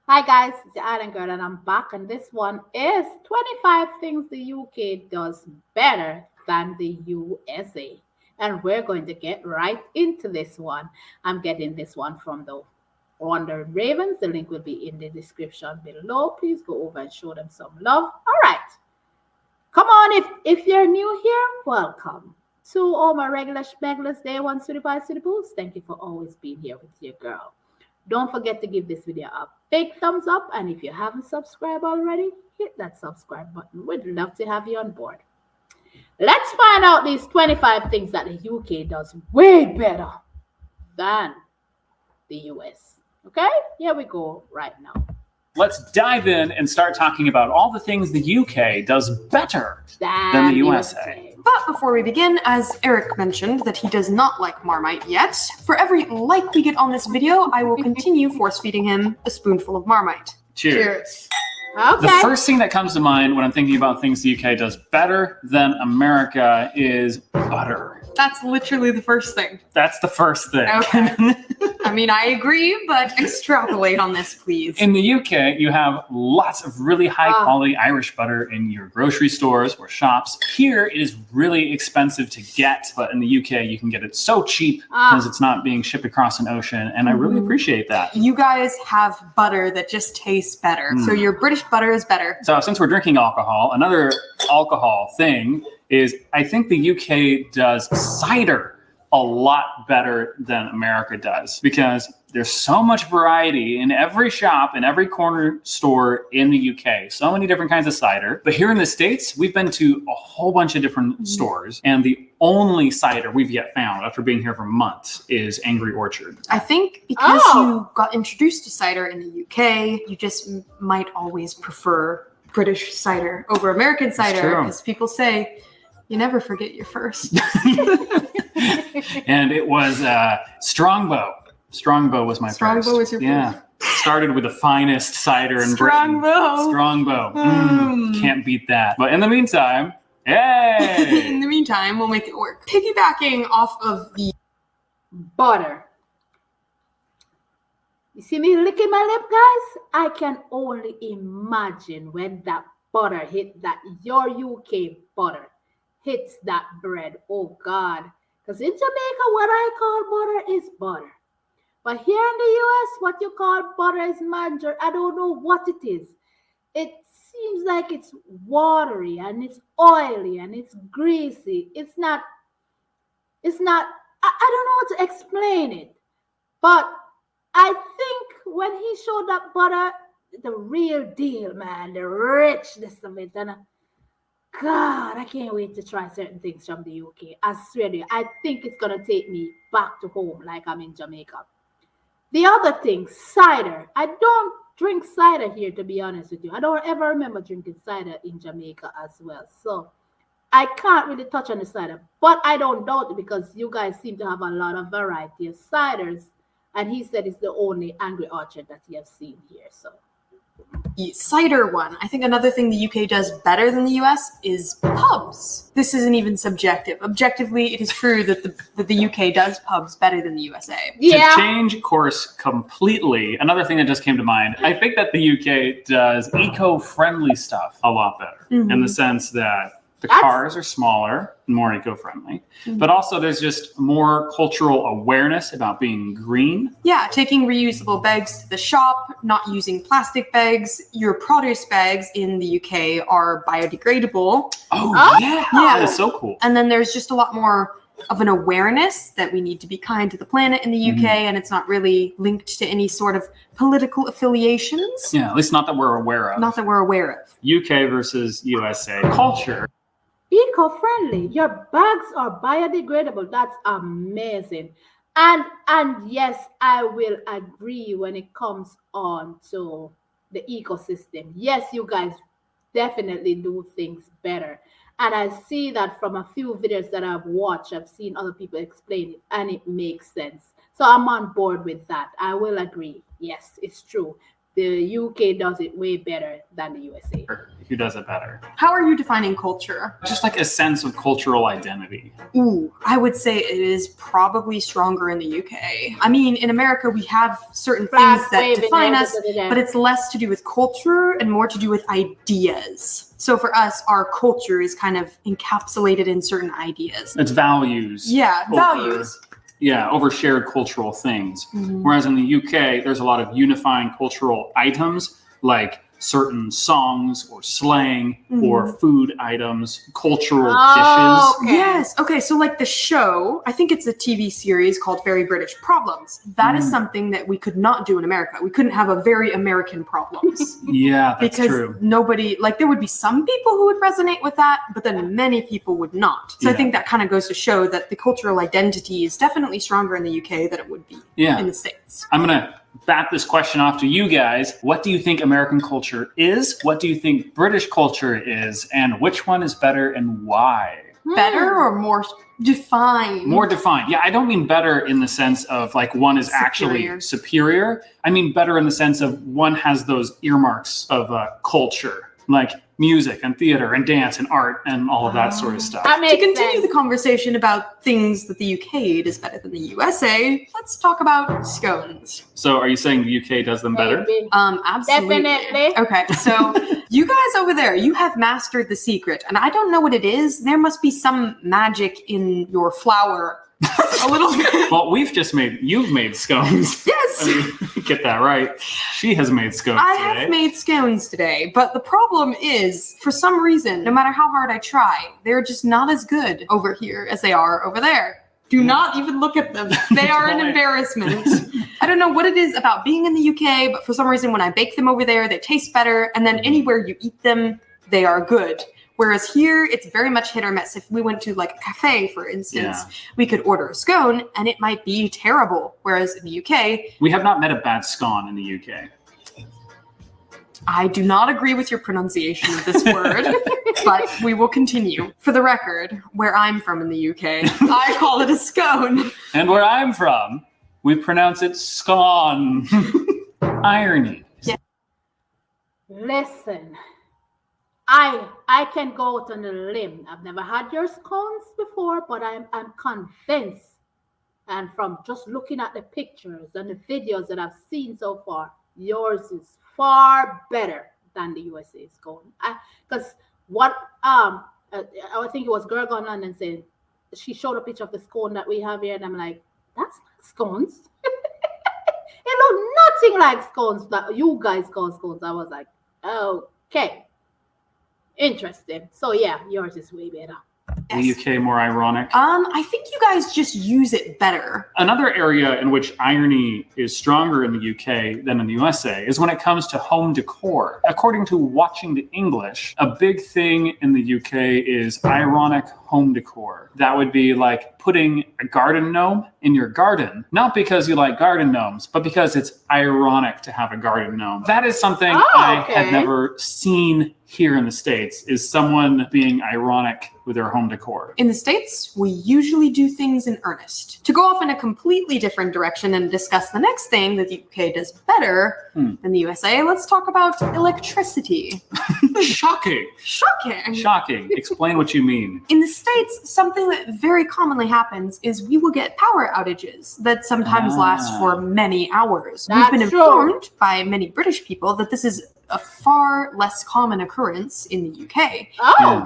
Hi guys, it's the Island Girl and I'm back and this one is 25 things the UK does better than the USA. And we're going to get right into this one. I'm getting this one from the Wonder Ravens. The link will be in the description below. Please go over and show them some love. All right. Come on, if you're new here, welcome. To all my regular schmeglers, day one, Sweetie Pie, Sweetie Poos, thank you for always being here with your girl. Don't forget to give this video a big thumbs up. And if you haven't subscribed already, hit that subscribe button. We'd love to have you on board. Let's find out these 25 things that the UK does way better than the US. Okay, here we go right now. Let's dive in and start talking about all the things the UK does better than the USA. But before we begin, as Eric mentioned that he does not like Marmite yet, for every like we get on this video, I will continue force feeding him a spoonful of Marmite. Cheers. Okay. The first thing that comes to mind when I'm thinking about things the UK does better than America is butter. That's literally the first thing. That's the first thing. Okay. I mean, I agree, but extrapolate on this, please. In the UK, you have lots of really high quality Irish butter in your grocery stores or shops. Here, it is really expensive to get, but in the UK, you can get it so cheap because it's not being shipped across an ocean, and I really appreciate that. You guys have butter that just tastes better. So your British butter is better. So since we're drinking alcohol, another alcohol thing is I think the UK does cider a lot better than America does because there's so much variety in every shop, in every corner store in the UK. So many different kinds of cider. But here in the States, we've been to a whole bunch of different stores, and the only cider we've yet found after being here for months is Angry Orchard. I think because you got introduced to cider in the UK, you just might always prefer British cider over American cider because people say you never forget your first. And it was Strongbow. Strongbow was my first. Strongbow was your first? Yeah. Started with the finest cider in Britain. Strongbow. Can't beat that. But in the meantime, yay! In the meantime, we'll make it work. Piggybacking off of the butter. You see me licking my lip, guys? I can only imagine when that butter hit that, your UK butter hits that bread. Oh, God. Because in Jamaica, what I call butter is butter. But here in the US, what you call butter is margarine. I don't know what it is. It seems like it's watery and it's oily and it's greasy. I don't know how to explain it. But I think when he showed that butter, the real deal, man, the richness of it, and God, I can't wait to try certain things from the UK. I swear to you, I think it's going to take me back to home like I'm in Jamaica. The other thing, cider. I don't drink cider here, to be honest with you. I don't ever remember drinking cider in Jamaica as well. So I can't really touch on the cider. But I don't doubt it because you guys seem to have a lot of variety of ciders. And he said it's the only Angry Orchard that he has seen here. So cider one. I think another thing the UK does better than the US is pubs. This isn't even subjective. Objectively, it is true that the UK does pubs better than the USA. Yeah. To change course completely, another thing that just came to mind, I think that the UK does eco-friendly stuff a lot better in the sense that the cars are smaller and more eco-friendly, but also there's just more cultural awareness about being green. Yeah, taking reusable bags to the shop, not using plastic bags. Your produce bags in the UK are biodegradable. Oh, yeah. That is so cool. And then there's just a lot more of an awareness that we need to be kind to the planet in the UK, and it's not really linked to any sort of political affiliations. Yeah, at least not that we're aware of. Not that we're aware of. UK versus USA culture. Eco-friendly. Your bags are biodegradable. That's amazing. And yes, I will agree when it comes on to the ecosystem. Yes, you guys definitely do things better. And I see that from a few videos that I've watched. I've seen other people explain it, and it makes sense. So I'm on board with that. I will agree. Yes, it's true. the UK does it way better than the USA. Who does it better? How are you defining culture? Just like a sense of cultural identity. Ooh, I would say it is probably stronger in the UK. I mean, in America, we have certain Flag things that waving, define us, da-da-da-da. but it's less to do with culture and more to do with ideas. So for us, our culture is kind of encapsulated in certain ideas. It's values. Yeah, over- values. Yeah, over shared cultural things. Whereas in the UK, there's a lot of unifying cultural items like certain songs or slang or food items, cultural dishes. Okay. Yes. Okay. So, like the show, I think it's a TV series called Very British Problems. That is something that we could not do in America. We couldn't have a very American problems. Yeah, that's because true. nobody, like, there would be some people who would resonate with that, but then many people would not. So I think that kind of goes to show that the cultural identity is definitely stronger in the UK than it would be in the States. I'm going to bat this question off to you guys. What do you think American culture is? What do you think British culture is? And which one is better and why? Better or more defined? More defined. Yeah, I don't mean better in the sense of like one is actually superior. I mean better in the sense of one has those earmarks of culture, like music and theater and dance and art and all of that sort of stuff. That To makes continue sense. the conversation about things that the UK does better than the USA, let's talk about scones. So are you saying the UK does them better? Maybe. Absolutely. Definitely. Okay, so you guys over there, you have mastered the secret, and I don't know what it is. There must be some magic in your flour. A little bit. Well, you've made scones. Yes. I mean, get that right. She has made scones I today. have made scones today, but the problem is, for some reason, no matter how hard I try, they're just not as good over here as they are over there. Do not even look at them. They are an embarrassment. I don't know what it is about being in the UK, but for some reason, when I bake them over there, they taste better. And then anywhere you eat them, they are good. Whereas here, it's very much hit or miss. If we went to like a cafe, for instance, we could order a scone and it might be terrible. Whereas in the UK, we have not met a bad scone in the UK. I do not agree with your pronunciation of this word, but we will continue. For the record, where I'm from in the UK, I call it a scone. And where I'm from, we pronounce it scone. Irony. Yeah. Listen, I can go out on a limb. I've never had your scones before, but I'm convinced, and from just looking at the pictures and the videos that I've seen so far, yours is far better than the USA scone. Because I think it was Girl Gone London saying, she showed a picture of the scone that we have here, and I'm like, that's not scones. It looked nothing like scones that you guys call scones. I was like, okay. Interesting. So yeah, yours is way better. The UK more ironic. I think you guys just use it better. Another area in which irony is stronger in the UK than in the USA is when it comes to home decor. According to Watching the English, a big thing in the UK is ironic home decor. That would be like putting a garden gnome in your garden, not because you like garden gnomes, but because it's ironic to have a garden gnome. That is something I had never seen here in the States, is someone being ironic with their home decor. In the States, we usually do things in earnest. To go off in a completely different direction and discuss the next thing that the UK does better than the USA, let's talk about electricity. Shocking. Shocking. Shocking. Explain what you mean. In the States, something that very commonly happens is we will get power outages that sometimes last for many hours. We've been informed by many British people that this is a far less common occurrence in the UK.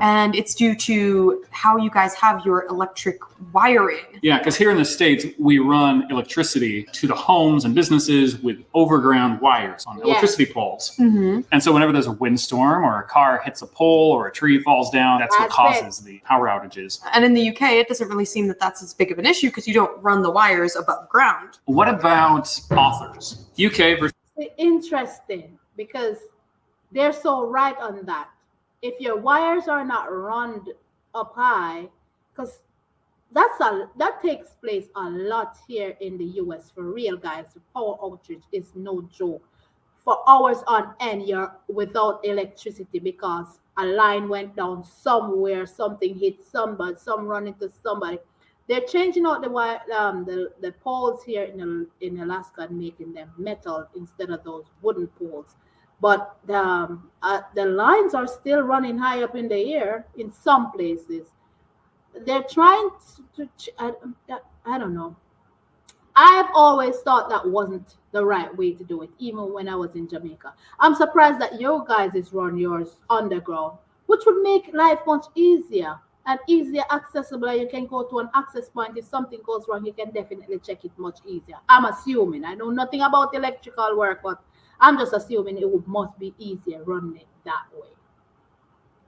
And it's due to how you guys have your electric wiring. Yeah, because here in the States, we run electricity to the homes and businesses with overground wires on electricity poles. And so whenever there's a windstorm or a car hits a pole or a tree falls down, that's what causes the power outages. And in the UK, it doesn't really seem that that's as big of an issue because you don't run the wires above ground. What about authors? UK versus... Interesting, because they're so right on that. If your wires are not run up high, because that takes place a lot here in the US for real, guys. The power outage is no joke. For hours on end, you're without electricity because a line went down somewhere, something hit somebody, some run into somebody. They're changing out the poles here in Alaska and making them metal instead of those wooden poles. But the lines are still running high up in the air in some places. They're trying I don't know. I've always thought that wasn't the right way to do it, even when I was in Jamaica. I'm surprised that you guys is run yours underground, which would make life much easier and easier accessible. You can go to an access point. If something goes wrong, you can definitely check it much easier. I'm assuming. I know nothing about electrical work, but I'm just assuming must be easier running it that way.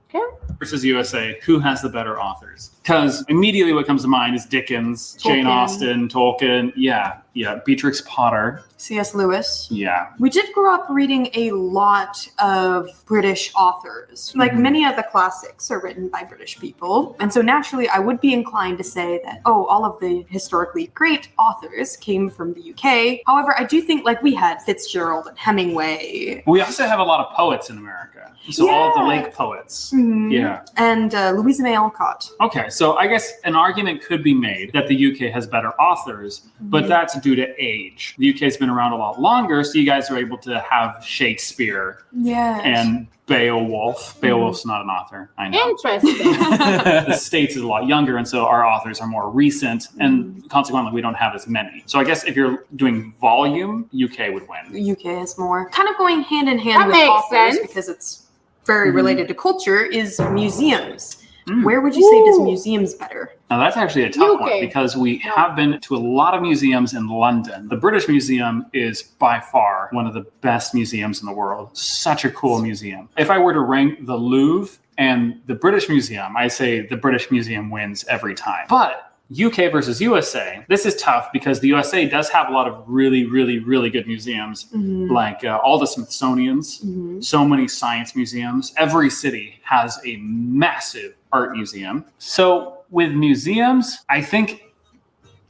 Okay. Versus USA, who has the better authors? Because immediately what comes to mind is Dickens, Jane Austen, Tolkien. Yeah. Beatrix Potter. C.S. Lewis. Yeah. We did grow up reading a lot of British authors. Like many of the classics are written by British people. And so naturally, I would be inclined to say that, all of the historically great authors came from the UK. However, I do think like we had Fitzgerald and Hemingway. We also have a lot of poets in America. So all of the Lake poets. Mm-hmm. Yeah. And Louisa May Alcott. Okay, so I guess an argument could be made that the UK has better authors, but that's due to age. The UK's been around a lot longer, so you guys are able to have Shakespeare and Beowulf. Beowulf's not an author, I know. Interesting. The States is a lot younger, and so our authors are more recent, and consequently, we don't have as many. So I guess if you're doing volume, UK would win. UK has more. Kind of going hand in hand with authors, because it's very related to culture, is museums. Where would you say does museums better? Now that's actually a tough one, because we have been to a lot of museums in London. The British Museum is by far one of the best museums in the world. Such a cool museum. If I were to rank the Louvre and the British Museum, I say the British Museum wins every time. But UK versus USA, this is tough because the USA does have a lot of really, really, really good museums, like all the Smithsonians, so many science museums. Every city has a massive art museum. So with museums, I think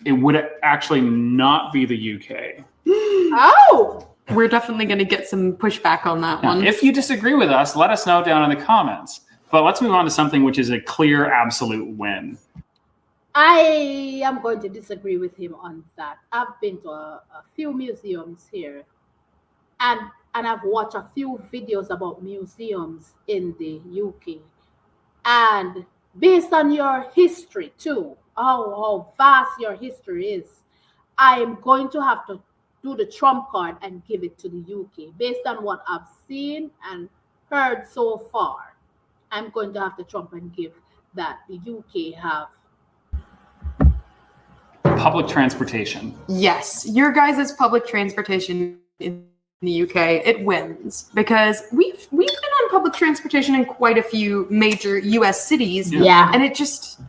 it would actually not be the UK. Oh! We're definitely going to get some pushback on that one. If you disagree with us, let us know down in the comments. But let's move on to something which is a clear, absolute win. I am going to disagree with him on that. I've been to a few museums here, and I've watched a few videos about museums in the UK. And based on your history too, how vast your history is, I am going to have to do the trump card and give it to the UK. Based on what I've seen and heard so far, I'm going to have to trump and give that the UK have. Public transportation. Yes, your guys' public transportation in the UK, it wins, because we've been on public transportation in quite a few major US cities. Yeah. And it just,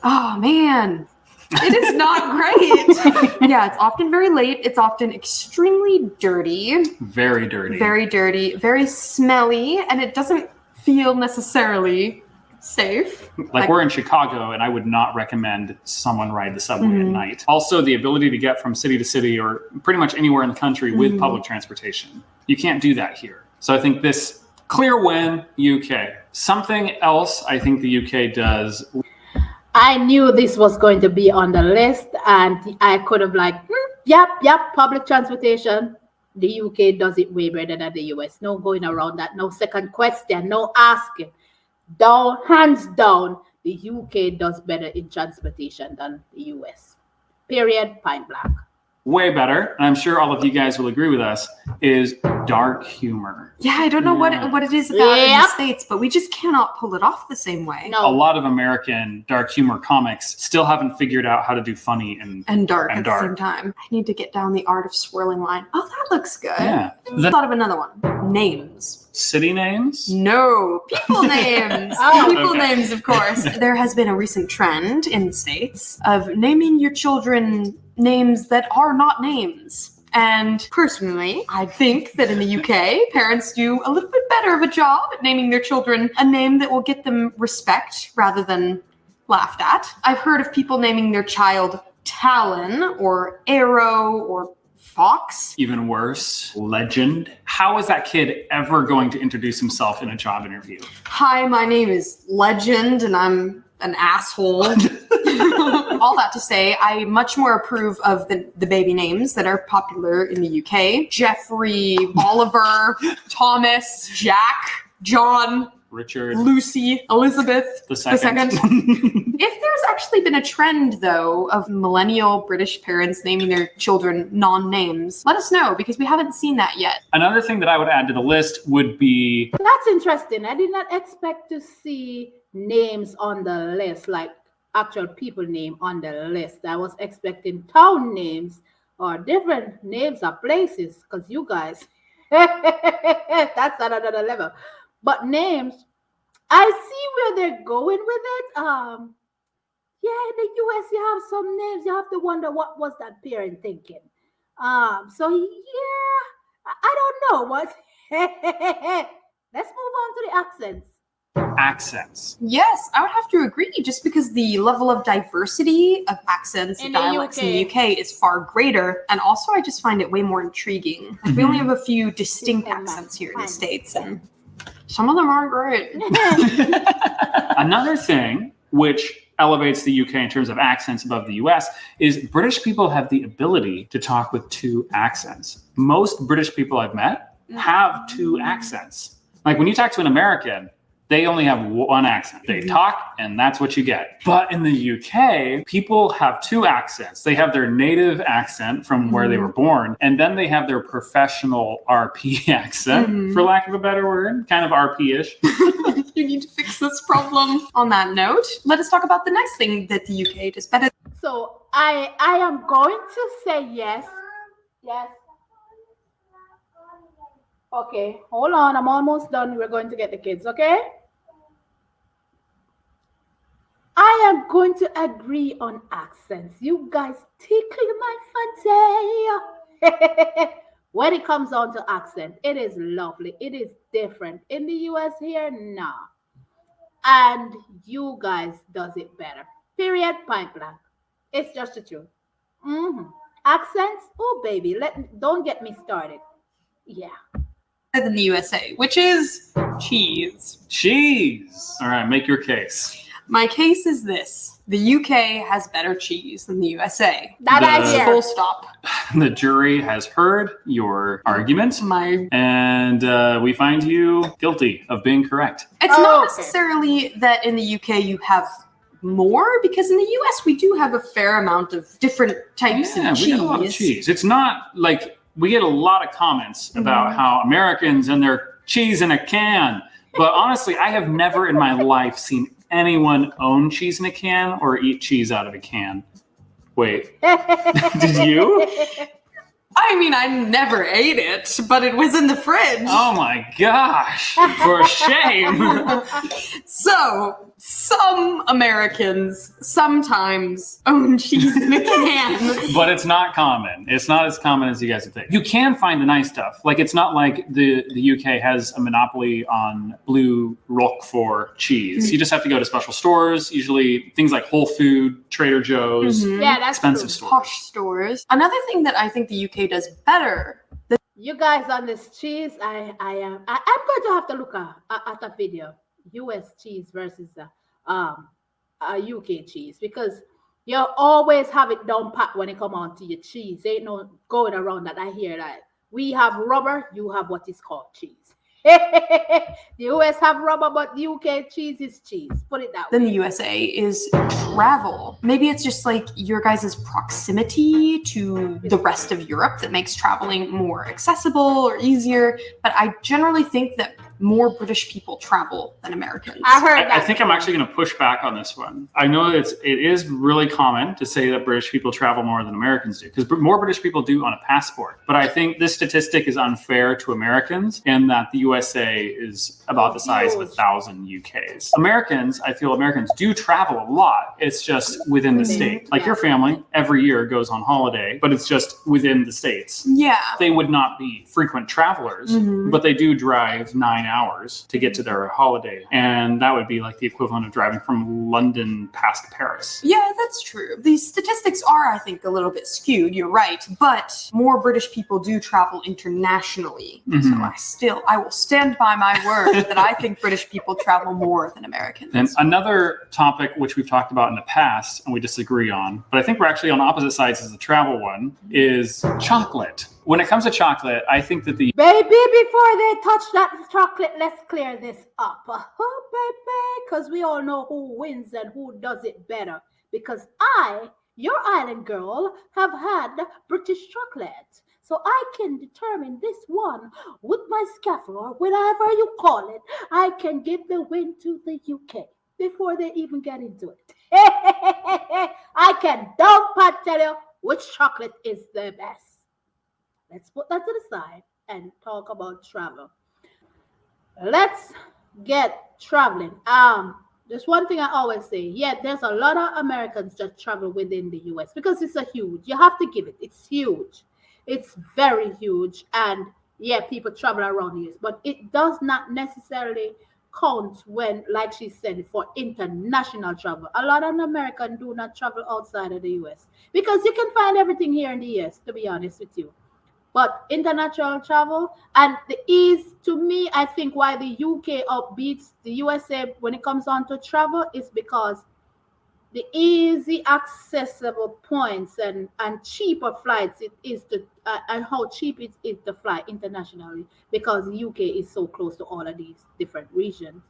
oh man, it is not great. Yeah, it's often very late. It's often extremely dirty. Very dirty. Very dirty, very smelly, and it doesn't feel necessarily safe. Like we're in Chicago, and I would not recommend someone ride the subway at night. Also, the ability to get from city to city or pretty much anywhere in the country with public transportation. You can't do that here. So I think this clear win, UK. Something else I think the UK does. I knew this was going to be on the list, and I could have yep, public transportation. The UK does it way better than the US. No going around that. No second question. No asking. Down, hands down, the UK does better in transportation than the US. Period. Point blank. Way better, and I'm sure all of you guys will agree with us, is dark humor. Yeah, I don't know what it is about in the States, but we just cannot pull it off the same way. A lot of American dark humor comics still haven't figured out how to do funny and dark at the same time. I need to get down the art of swirling line. Oh, that looks good. Yeah. I thought of another one. Names. City names? No, people names. People names, of course. There has been a recent trend in the States of naming your children names that are not names. And personally, I think that in the UK, parents do a little bit better of a job at naming their children a name that will get them respect rather than laughed at. I've heard of people naming their child Talon or Arrow or Fox. Even worse, Legend. How is that kid ever going to introduce himself in a job interview? Hi, my name is Legend and I'm an asshole. All that to say, I much more approve of the baby names that are popular in the UK. Jeffrey, Oliver, Thomas, Jack, John, Richard, Lucy, Elizabeth the second. If there's actually been a trend, though, of millennial British parents naming their children non-names, let us know, because we haven't seen that yet. Another thing that I would add to the list would be... That's interesting. I did not expect to see names on the list, like actual people name on the list. I was expecting town names or different names of places, because you guys, that's at another level. But names, I see where they're going with it. Yeah, in the US, you have some names. You have to wonder what was that parent thinking. So yeah, I don't know what. Let's move on to the accents. Accents. Yes, I would have to agree, just because the level of diversity of accents and dialects in the UK is far greater. And also, I just find it way more intriguing. Like, we only have a few distinct accents here in the States, and some of them aren't great. Another thing which elevates the UK in terms of accents above the US is British people have the ability to talk with two accents. Most British people I've met have two accents. Like when you talk to an American, they only have one accent. They talk, and that's what you get. But in the UK, people have two accents. They have their native accent from where they were born, and then they have their professional RP accent, for lack of a better word, kind of RP-ish. You need to fix this problem. On that note, let us talk about the next thing that the UK does better. So I am going to say yes. Yes. Okay, hold on. I'm almost done. We're going to get the kids, okay? I am going to agree on accents. You guys tickle my fancy. When it comes on to accent, it is lovely. It is different. In the US here, nah. And you guys does it better. Period, point blank. It's just the truth. Accents, oh baby, don't get me started. Yeah. Than the USA, which is cheese. Cheese. All right, make your case. My case is this. The UK has better cheese than the USA. That I hear. Full stop. The jury has heard your argument, and we find you guilty of being correct. It's not necessarily that in the UK you have more, because in the US we do have a fair amount of different types of cheese. We get a lot of cheese. It's not like... We get a lot of comments about how Americans and their cheese in a can. But honestly, I have never in my life seen anyone own cheese in a can or eat cheese out of a can. Wait, did you? I mean, I never ate it, but it was in the fridge. Oh my gosh, for shame. So, some Americans sometimes own cheese in a can. But it's not common. It's not as common as you guys would think. You can find the nice stuff. Like, it's not like the UK has a monopoly on blue Roquefort cheese. You just have to go to special stores, usually things like Whole Food, Trader Joe's, Yeah, that's expensive true. stores. Posh stores. Another thing that I think the UK does better. You guys on this cheese, I'm going to have to look at a video. US cheese versus UK cheese, because you always have it down pat when it come on to your cheese. Ain't no going around that. I hear that. We have rubber, you have what is called cheese. The US have rubber, but the UK cheese is cheese. Put it that way. Then the USA is travel. Maybe it's just like your guys' proximity to the rest of Europe that makes traveling more accessible or easier. But I generally think that more British people travel than Americans. I heard that. I think I'm actually going to push back on this one. I know it is really common to say that British people travel more than Americans do, because more British people do on a passport. But I think this statistic is unfair to Americans, in that the USA is about the size of 1,000 UKs. I feel Americans do travel a lot. It's just within the state. Like your family every year goes on holiday, but it's just within the states. Yeah. They would not be frequent travelers, but they do drive 9 hours to get to their holiday. And that would be like the equivalent of driving from London past Paris. Yeah, that's true. These statistics are, I think, a little bit skewed. You're right. But more British people do travel internationally. Mm-hmm. So I will stand by my word that I think British people travel more than Americans. And another topic which we've talked about in the past and we disagree on, but I think we're actually on opposite sides as the travel one, is chocolate. When it comes to chocolate, I think that the... Baby, before they touch that chocolate, let's clear this up. Oh, baby, because we all know who wins and who does it better. Because I, your island girl, have had British chocolate. So I can determine this one with my scaffold, or whatever you call it. I can give the win to the UK before they even get into it. I can don't tell you which chocolate is the best. Let's put that to the side and talk about travel. Let's get traveling. Just one thing I always say, yeah, there's a lot of Americans that travel within the US because it's a huge, you have to give it, it's huge. It's very huge. And yeah, people travel around the US, but it does not necessarily count when, like she said, for international travel. A lot of Americans do not travel outside of the US because you can find everything here in the US, to be honest with you. But international travel and the ease, to me, I think why the UK outbeats the USA when it comes on to travel is because the easy accessible points and cheaper flights it is to and how cheap it is to fly internationally because the UK is so close to all of these different regions.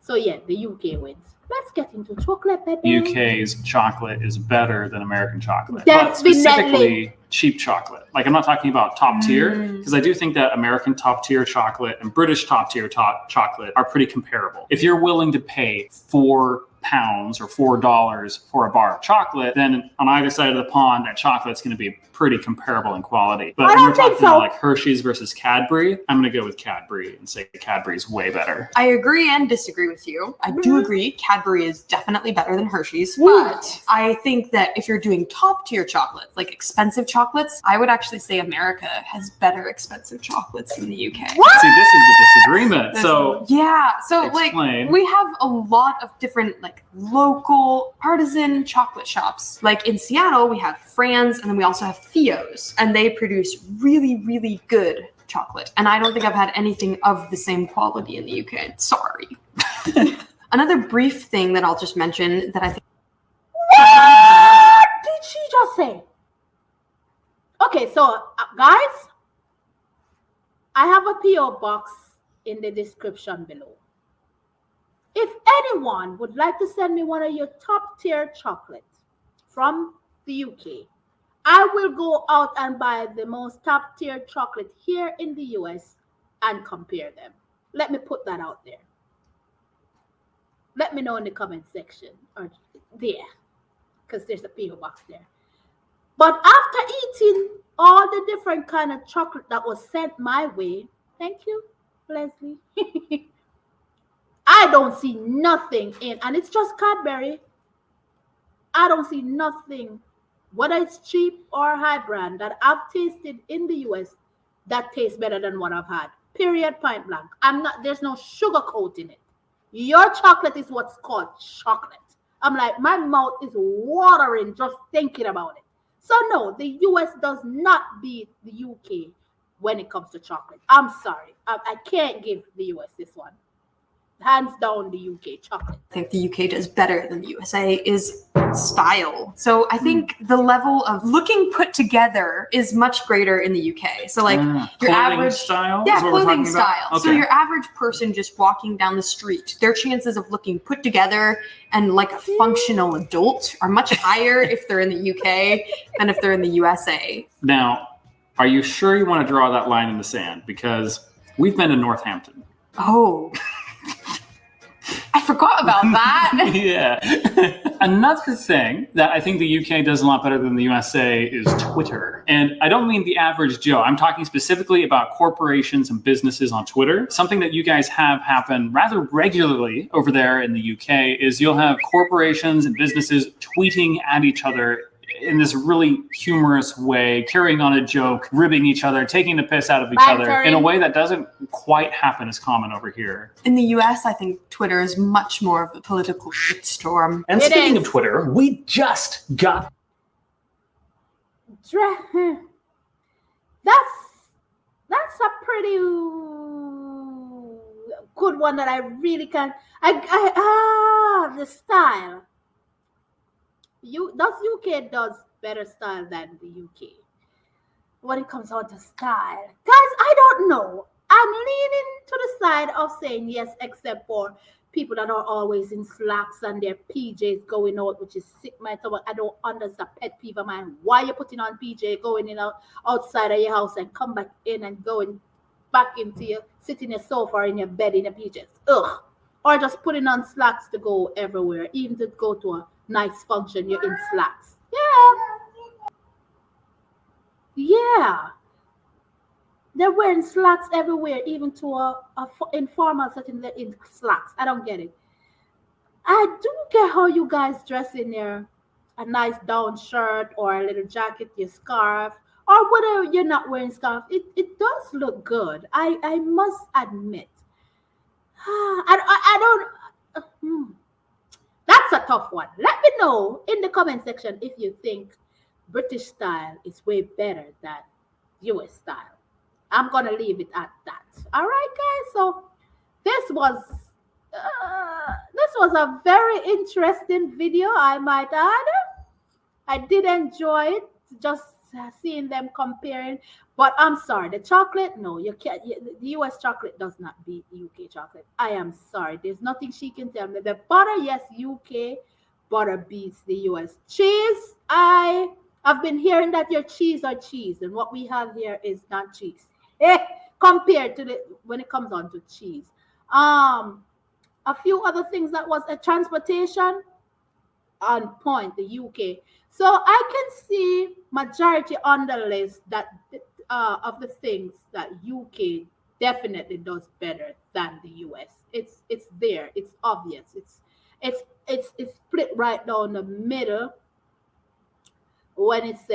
So yeah, the UK wins. Let's get into chocolate, baby. UK's chocolate is better than American chocolate. Definitely. But specifically cheap chocolate. Like I'm not talking about top tier, because I do think that American top tier chocolate and British top tier chocolate are pretty comparable. If you're willing to pay £4 or $4 for a bar of chocolate, then on either side of the pond, that chocolate's going to be pretty comparable in quality. But when we're talking about like Hershey's versus Cadbury, I'm going to go with Cadbury and say Cadbury's way better. I agree and disagree with you. I do agree Cadbury is definitely better than Hershey's, but I think that if you're doing top tier chocolates, like expensive chocolates, I would actually say America has better expensive chocolates than the UK. What? See, this is the disagreement. So like we have a lot of different like local artisan chocolate shops. Like in Seattle, we have Fran's and then we also have Theo's, and they produce really, really good chocolate. And I don't think I've had anything of the same quality in the UK. Sorry. Another brief thing that I'll just mention that I think... What did she just say? Okay, so guys, I have a PO box in the description below. If anyone would like to send me one of your top tier chocolates from the UK, I will go out and buy the most top tier chocolate here in the US and compare them. Let me put that out there. Let me know in the comment section or there, because there's a PO box there. But after eating all the different kind of chocolate that was sent my way, thank you, Leslie. I don't see nothing in, and it's just Cadbury. I don't see nothing, whether it's cheap or high brand, that I've tasted in the US that tastes better than what I've had. Period, point blank. There's no sugar coat in it. Your chocolate is what's called chocolate. I'm like, my mouth is watering just thinking about it. So no, the US does not beat the UK when it comes to chocolate. I'm sorry. I can't give the US this one. Hands down, the UK chocolate. I think the UK does better than the USA is style. So I think the level of looking put together is much greater in the UK. So like your average style? Yeah, clothing style. Okay. So your average person just walking down the street, their chances of looking put together and like a functional adult are much higher if they're in the UK than if they're in the USA. Now, are you sure you want to draw that line in the sand? Because we've been to Northampton. Oh. I forgot about that. Yeah. Another thing that I think the UK does a lot better than the USA is Twitter. And I don't mean the average Joe. I'm talking specifically about corporations and businesses on Twitter. Something that you guys have happen rather regularly over there in the UK is you'll have corporations and businesses tweeting at each other in this really humorous way, carrying on a joke, ribbing each other, taking the piss out of each other Bantering. in a way that doesn't quite happen as common over here. In the US, I think Twitter is much more of a political shitstorm. And It speaking is. of Twitter, we just got That's a pretty good one that I really can. The style. UK does better style than the UK when it comes on to style, guys. I don't know. I'm leaning to the side of saying yes, except for people that are always in slacks and their PJs going out, which is sick my stomach. I don't understand, pet peeve of mine. Why you putting on PJ, going in outside of your house and come back in and going back into your sitting in your sofa or in your bed in your PJs? Ugh. Or just putting on slacks to go everywhere, even to go to a nice function, you're in slacks. Yeah. They're wearing slacks everywhere, even to a informal setting. They're in slacks. I don't get it. I do get how you guys dress in there, a nice down shirt or a little jacket, your scarf, or whatever. You're not wearing scarf. It does look good. I must admit. I don't. That's a tough one. Let me know in the comment section if you think British style is way better than US style. I'm gonna leave it at that. All right, guys. So this was a very interesting video, I might add. I did enjoy it, just seeing them comparing. But I'm sorry, the chocolate, no, you can't. The US chocolate does not beat UK chocolate. I am sorry. There's nothing she can tell me. The butter, yes, UK butter beats the US. Cheese, I've been hearing that your cheese are cheese, and what we have here is not cheese. Compared to when it comes on to cheese. A few other things that was a transportation on point, the UK. So I can see majority on the list that of the things that UK definitely does better than the US. It's there. It's obvious. It's split right down the middle when it's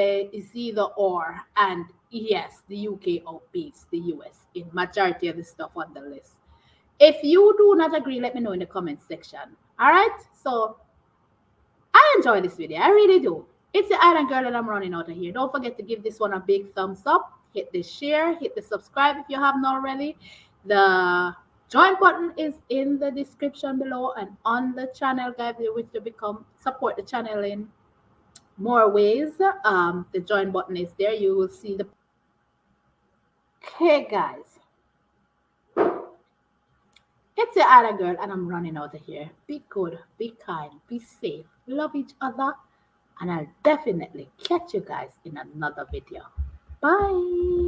either or, and yes, the UK outbeats the US in majority of the stuff on the list. If you do not agree, let me know in the comment section. All right, so I enjoy this video. I really do. It's the Island Girl and I'm running out of here. Don't forget to give this one a big thumbs up. Hit the share. Hit the subscribe if you haven't already. The join button is in the description below and on the channel, guys. If you wish to support the channel in more ways, the join button is there. You will see the. Okay, guys. It's the Island Girl and I'm running out of here. Be good, be kind, be safe, love each other, and I'll definitely catch you guys in another video. Bye.